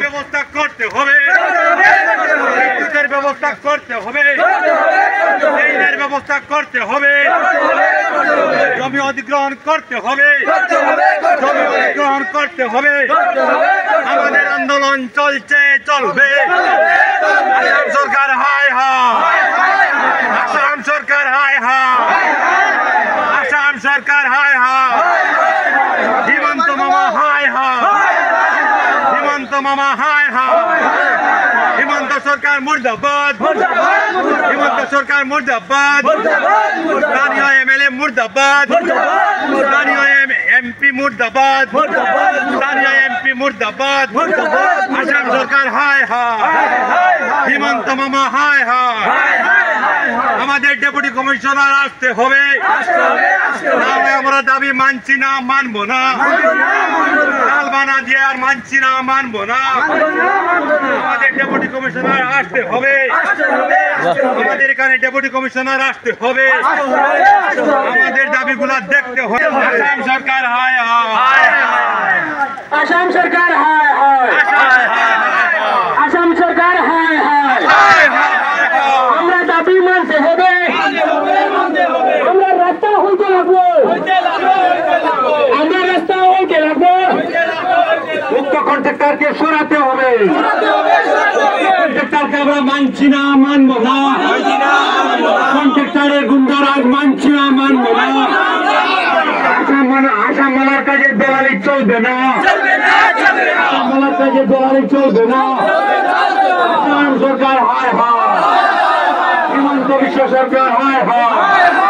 ব্যবস্থা করতে হবে, বিদ্যুতের ব্যবস্থা করতে হবে, ট্রেনের ব্যবস্থা করতে হবে, জমি অধিগ্রহণ করতে হবে, জমি অধিগ্রহণ করতে হবে। আমাদের আন্দোলন চলছে, চলবে। আসাম সরকার হায় হায়, আসাম সরকার হায় হায়, আসাম সরকার হায় হায়, হিমন্ত মামা হায় হায়, হিমন্ত মামা হায় হায়, হিমন্ত সরকার মুর্দাবাদ, হিমন্ত সরকার মুর্দাবাদ, স্থানীয় এমএলএ মুর্দাবাদ, স্থানীয় এমপি মুর্দাবাদ, স্থানীয় এমপি মুর্দাবাদ, আসাম সরকার হায় হায়, হিমন্ত মামা হায় হায়। আমাদের ডেপুটি কমিশনার আসতে হবে, আমরা দাবি মানছি না, মানবো না, কালবানা দিয়ে আর মানছি না, মানবো না। আমাদের ডেপুটি কমিশনার আসতে হবে, আমাদের এখানে ডেপুটি কমিশনার আসতে হবে, আমাদের দাবিগুলা দেখতে হবে। আসাম সরকার হায় হায়, আসাম সরকার হায় হায়, আসাম সরকার হায় হায়। আমরা দাবি মানতে হবে, আমরা রাস্তা হইতে লাগবো, আমরা রাস্তা হইতে লাগবো। মুক্ত কন্ট্রাক্টরকে সরাতে হবে, কন্ট্রাক্টরকে আমরা মানছি না, মানবো না, কন্ট্রাক্টরের গুন্ডারাজ মানছি না, মানবো না। আসাম মালার কাজে দলালি চলবে না, আসাম মালার কাজে দলালি চলবে না। আসাম সরকার হায় হায়, হিমন্ত বিশ্ব সরকার হায় হায়।